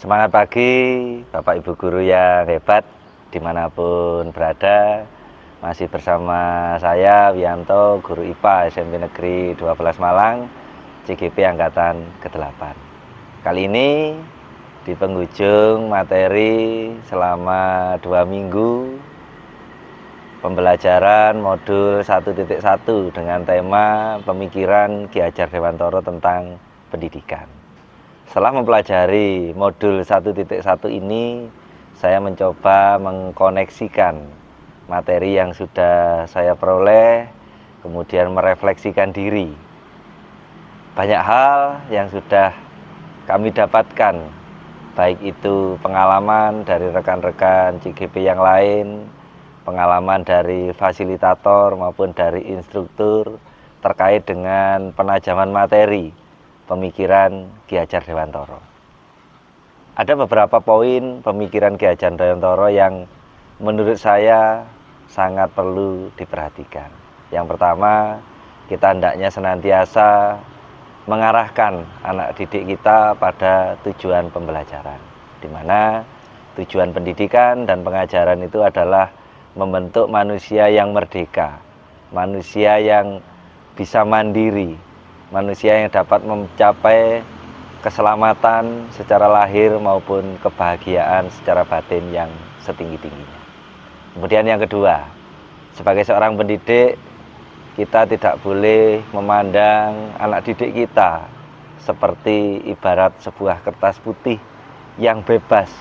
Semangat pagi Bapak Ibu Guru yang hebat dimanapun berada. Masih bersama saya Wianto, Guru IPA SMP Negeri 12 Malang, CGP Angkatan ke-8. Kali ini di penghujung materi selama 2 minggu pembelajaran modul 1.1 dengan tema pemikiran Ki Hajar Dewantoro tentang pendidikan. Setelah mempelajari modul 1.1 ini, saya mencoba mengkoneksikan materi yang sudah saya peroleh, kemudian merefleksikan diri. Banyak hal yang sudah kami dapatkan, baik itu pengalaman dari rekan-rekan CGP yang lain, pengalaman dari fasilitator maupun dari instruktur terkait dengan penajaman materi pemikiran Ki Hajar Dewantoro. Ada beberapa poin pemikiran Ki Hajar Dewantoro yang menurut saya sangat perlu diperhatikan. Yang pertama, kita hendaknya senantiasa mengarahkan anak didik kita pada tujuan pembelajaran, di mana tujuan pendidikan dan pengajaran itu adalah membentuk manusia yang merdeka, manusia yang bisa mandiri, manusia yang dapat mencapai keselamatan secara lahir maupun kebahagiaan secara batin yang setinggi-tingginya. Kemudian yang kedua, sebagai seorang pendidik, kita tidak boleh memandang anak didik kita seperti ibarat sebuah kertas putih yang bebas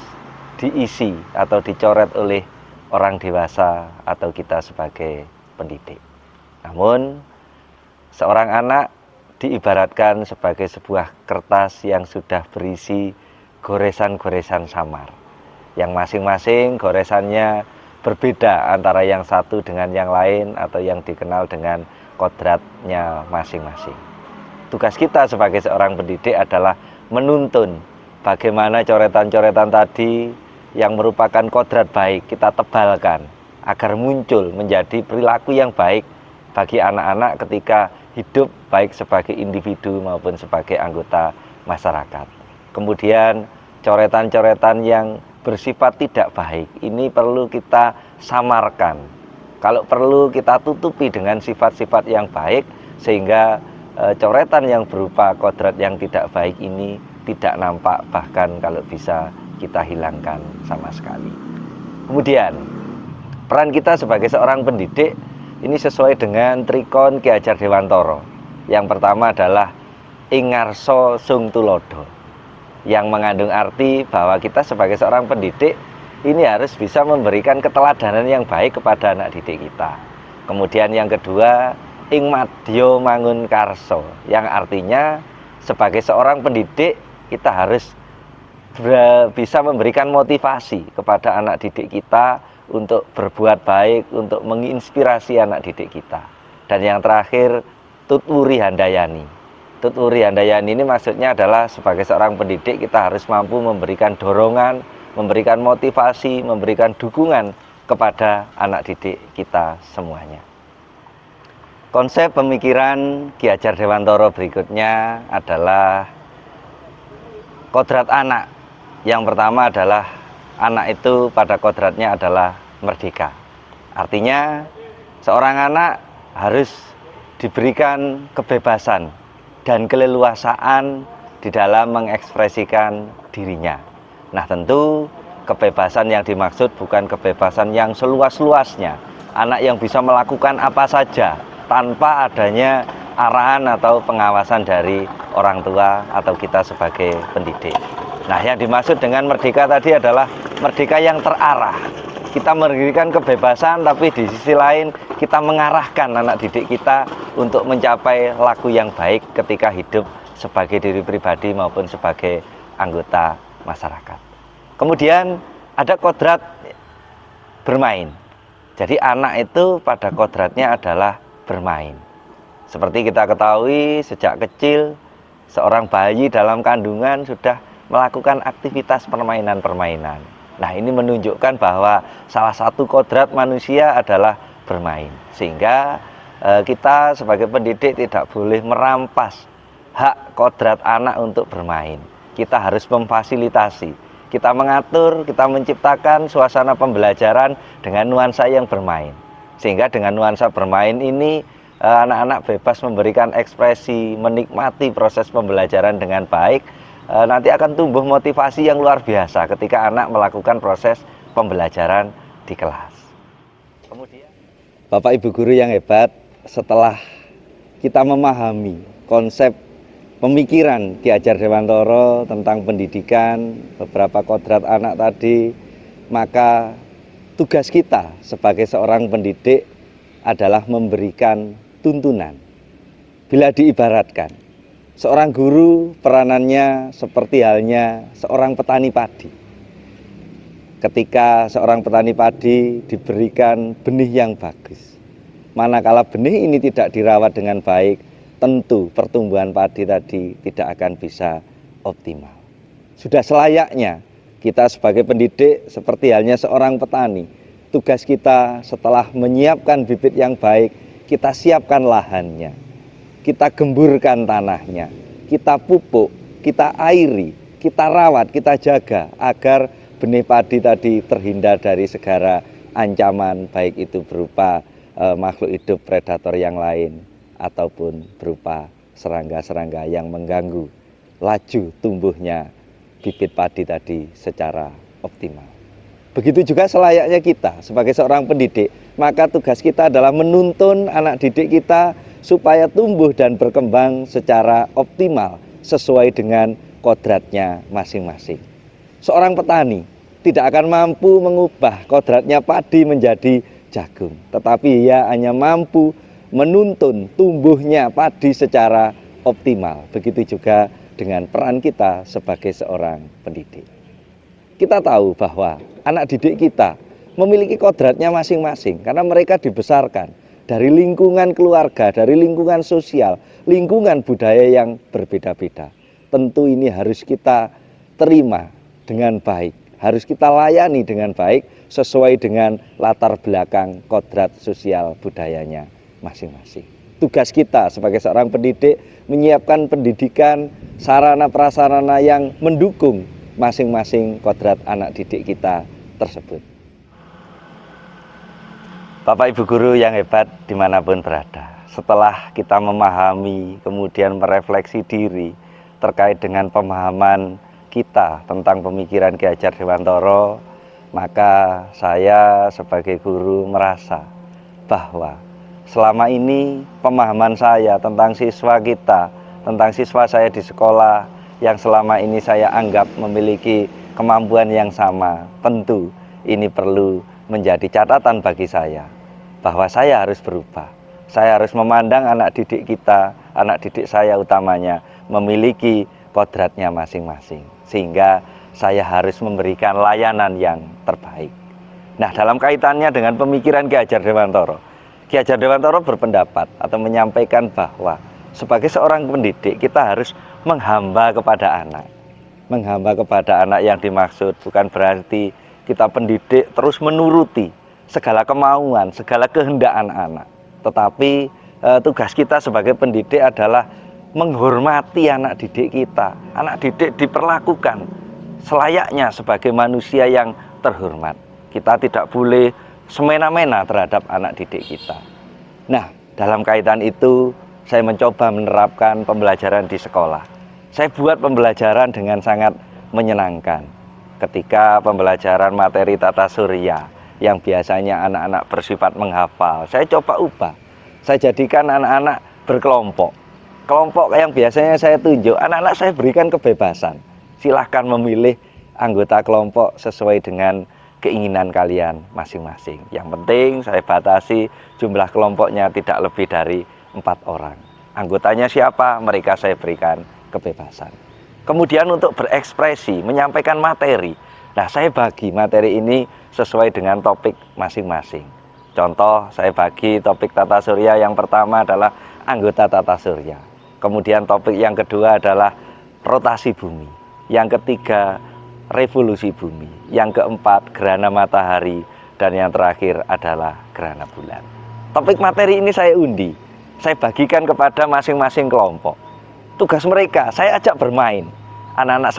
diisi atau dicoret oleh orang dewasa atau kita sebagai pendidik. Namun, seorang anak diibaratkan sebagai sebuah kertas yang sudah berisi goresan-goresan samar, yang masing-masing goresannya berbeda antara yang satu dengan yang lain atau yang dikenal dengan kodratnya masing-masing. Tugas kita sebagai seorang pendidik adalah menuntun bagaimana coretan-coretan tadi yang merupakan kodrat baik kita tebalkan agar muncul menjadi perilaku yang baik bagi anak-anak ketika hidup baik sebagai individu maupun sebagai anggota masyarakat. Kemudian coretan-coretan yang bersifat tidak baik ini perlu kita samarkan. Kalau perlu kita tutupi dengan sifat-sifat yang baik sehingga coretan yang berupa kodrat yang tidak baik ini tidak nampak, bahkan kalau bisa kita hilangkan sama sekali. Kemudian peran kita sebagai seorang pendidik ini sesuai dengan trikon Ki Hajar Dewantoro. Yang pertama adalah Ingarso Sung Tulodo, yang mengandung arti bahwa kita sebagai seorang pendidik ini harus bisa memberikan keteladanan yang baik kepada anak didik kita. Kemudian yang kedua, Ing Madya Mangun Karso, yang artinya sebagai seorang pendidik kita harus bisa memberikan motivasi kepada anak didik kita untuk berbuat baik, untuk menginspirasi anak didik kita. Dan yang terakhir, Tutwuri Handayani. Tutwuri Handayani ini maksudnya adalah sebagai seorang pendidik kita harus mampu memberikan dorongan, memberikan motivasi, memberikan dukungan kepada anak didik kita semuanya. Konsep pemikiran Ki Hajar Dewantoro berikutnya adalah kodrat anak. Yang pertama adalah anak itu pada kodratnya adalah merdeka. Artinya seorang anak harus diberikan kebebasan dan keleluasaan di dalam mengekspresikan dirinya. Nah, tentu kebebasan yang dimaksud bukan kebebasan yang seluas-luasnya. Anak yang bisa melakukan apa saja tanpa adanya arahan atau pengawasan dari orang tua atau kita sebagai pendidik. Nah, yang dimaksud dengan merdeka tadi adalah merdeka yang terarah. Kita memberikan kebebasan, tapi di sisi lain kita mengarahkan anak didik kita untuk mencapai laku yang baik ketika hidup sebagai diri pribadi maupun sebagai anggota masyarakat. Kemudian ada kodrat bermain. Jadi anak itu pada kodratnya adalah bermain. Seperti kita ketahui, sejak kecil seorang bayi dalam kandungan sudah melakukan aktivitas permainan-permainan. Nah, ini menunjukkan bahwa salah satu kodrat manusia adalah bermain. Sehingga kita sebagai pendidik tidak boleh merampas hak kodrat anak untuk bermain. Kita harus memfasilitasi, Kita mengatur, kita menciptakan suasana pembelajaran dengan nuansa yang bermain. Sehingga dengan nuansa bermain ini anak-anak bebas memberikan ekspresi, menikmati proses pembelajaran dengan baik. Nanti akan tumbuh motivasi yang luar biasa ketika anak melakukan proses pembelajaran di kelas. Kemudian, Bapak Ibu guru yang hebat, setelah kita memahami konsep pemikiran Ki Hajar Dewantara tentang pendidikan, beberapa kodrat anak tadi, maka tugas kita sebagai seorang pendidik adalah memberikan tuntunan. Bila diibaratkan, seorang guru peranannya seperti halnya seorang petani padi. Ketika seorang petani padi diberikan benih yang bagus, manakala benih ini tidak dirawat dengan baik, tentu pertumbuhan padi tadi tidak akan bisa optimal. Sudah selayaknya kita sebagai pendidik seperti halnya seorang petani. Tugas kita setelah menyiapkan bibit yang baik, kita siapkan lahannya, kita gemburkan tanahnya, kita pupuk, kita airi, kita rawat, kita jaga agar benih padi tadi terhindar dari segala ancaman, baik itu berupa makhluk hidup predator yang lain ataupun berupa serangga-serangga yang mengganggu laju tumbuhnya bibit padi tadi secara optimal. Begitu juga selayaknya kita sebagai seorang pendidik, maka tugas kita adalah menuntun anak didik kita supaya tumbuh dan berkembang secara optimal sesuai dengan kodratnya masing-masing. Seorang petani tidak akan mampu mengubah kodratnya padi menjadi jagung, tetapi ia hanya mampu menuntun tumbuhnya padi secara optimal. Begitu juga dengan peran kita sebagai seorang pendidik. Kita tahu bahwa anak didik kita memiliki kodratnya masing-masing karena mereka dibesarkan dari lingkungan keluarga, dari lingkungan sosial, lingkungan budaya yang berbeda-beda. Tentu ini harus kita terima dengan baik, harus kita layani dengan baik sesuai dengan latar belakang kodrat sosial budayanya masing-masing. Tugas kita sebagai seorang pendidik menyiapkan pendidikan, sarana prasarana yang mendukung masing-masing kodrat anak didik kita tersebut. Bapak Ibu guru yang hebat dimanapun berada, setelah kita memahami kemudian merefleksi diri terkait dengan pemahaman kita tentang pemikiran Ki Hajar Dewantara, maka saya sebagai guru merasa bahwa selama ini pemahaman saya tentang siswa kita, tentang siswa saya di sekolah yang selama ini saya anggap memiliki kemampuan yang sama, tentu ini perlu menjadi catatan bagi saya bahwa saya harus berubah. Saya harus memandang anak didik kita, anak didik saya utamanya memiliki kodratnya masing-masing, sehingga saya harus memberikan layanan yang terbaik. Nah, dalam kaitannya dengan pemikiran Ki Hajar Dewantara, Ki Hajar Dewantara berpendapat atau menyampaikan bahwa sebagai seorang pendidik kita harus menghamba kepada anak. Menghamba kepada anak yang dimaksud bukan berarti kita pendidik terus menuruti segala kemauan, segala kehendak anak-anak. Tetapi tugas kita sebagai pendidik adalah menghormati anak didik kita. Anak didik diperlakukan selayaknya sebagai manusia yang terhormat. Kita tidak boleh semena-mena terhadap anak didik kita. Nah, dalam kaitan itu saya mencoba menerapkan pembelajaran di sekolah. Saya buat pembelajaran dengan sangat menyenangkan. Ketika pembelajaran materi tata surya yang biasanya anak-anak bersifat menghafal, saya coba ubah. Saya jadikan anak-anak berkelompok. Kelompok yang biasanya saya tunjuk, anak-anak saya berikan kebebasan. Silahkan memilih anggota kelompok sesuai dengan keinginan kalian masing-masing. Yang penting saya batasi jumlah kelompoknya tidak lebih dari 4 orang. Anggotanya siapa? Mereka saya berikan kebebasan. Kemudian untuk berekspresi, menyampaikan materi. Nah, saya bagi materi ini sesuai dengan topik masing-masing. Contoh, saya bagi topik tata surya yang pertama adalah anggota tata surya. Kemudian topik yang kedua adalah rotasi bumi. Yang ketiga, revolusi bumi. Yang keempat, gerhana matahari. Dan yang terakhir adalah gerhana bulan. Topik materi ini saya undi. Saya bagikan kepada masing-masing kelompok. Tugas mereka, saya ajak bermain. anak-anak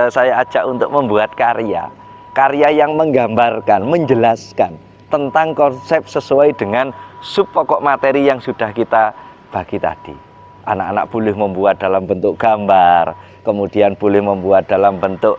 saya ajak untuk membuat karya yang menggambarkan, menjelaskan tentang konsep sesuai dengan sub pokok materi yang sudah kita bagi tadi. Anak-anak boleh membuat dalam bentuk gambar, kemudian boleh membuat dalam bentuk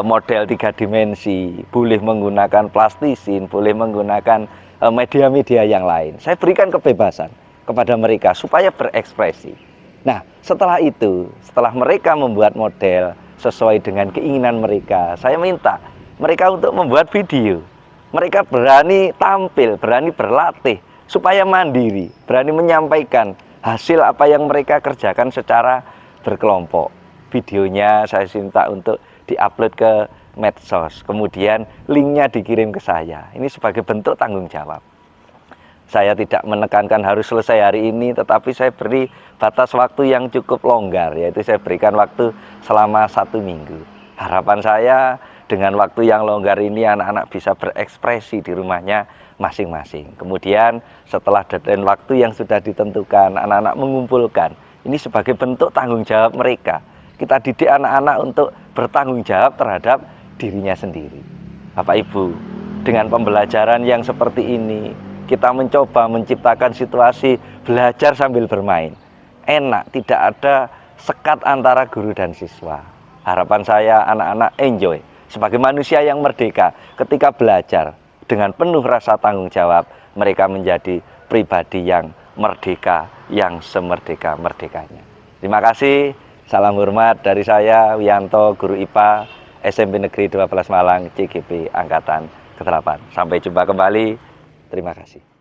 model 3 dimensi, boleh menggunakan plastisin, boleh menggunakan media-media yang lain. Saya berikan kebebasan kepada mereka supaya berekspresi. Nah, setelah itu, setelah mereka membuat model sesuai dengan keinginan mereka, saya minta mereka untuk membuat video. Mereka berani tampil, berani berlatih, supaya mandiri, berani menyampaikan hasil apa yang mereka kerjakan secara berkelompok. Videonya saya minta untuk diupload ke medsos, kemudian linknya dikirim ke saya. Ini sebagai bentuk tanggung jawab. Saya tidak menekankan harus selesai hari ini, tetapi saya beri batas waktu yang cukup longgar, yaitu saya berikan waktu selama 1 minggu. Harapan saya dengan waktu yang longgar ini anak-anak bisa berekspresi di rumahnya masing-masing. Kemudian setelah deadline waktu yang sudah ditentukan, anak-anak mengumpulkan. Ini sebagai bentuk tanggung jawab mereka. Kita didik anak-anak untuk bertanggung jawab terhadap dirinya sendiri. Bapak Ibu, dengan pembelajaran yang seperti ini, kita mencoba menciptakan situasi belajar sambil bermain. Enak, tidak ada sekat antara guru dan siswa. Harapan saya anak-anak enjoy sebagai manusia yang merdeka. Ketika belajar dengan penuh rasa tanggung jawab, mereka menjadi pribadi yang merdeka, yang semerdeka-merdekanya. Terima kasih, salam hormat dari saya, Wianto, Guru IPA SMP Negeri 12 Malang, CGP Angkatan ke-8. Sampai jumpa kembali. Terima kasih.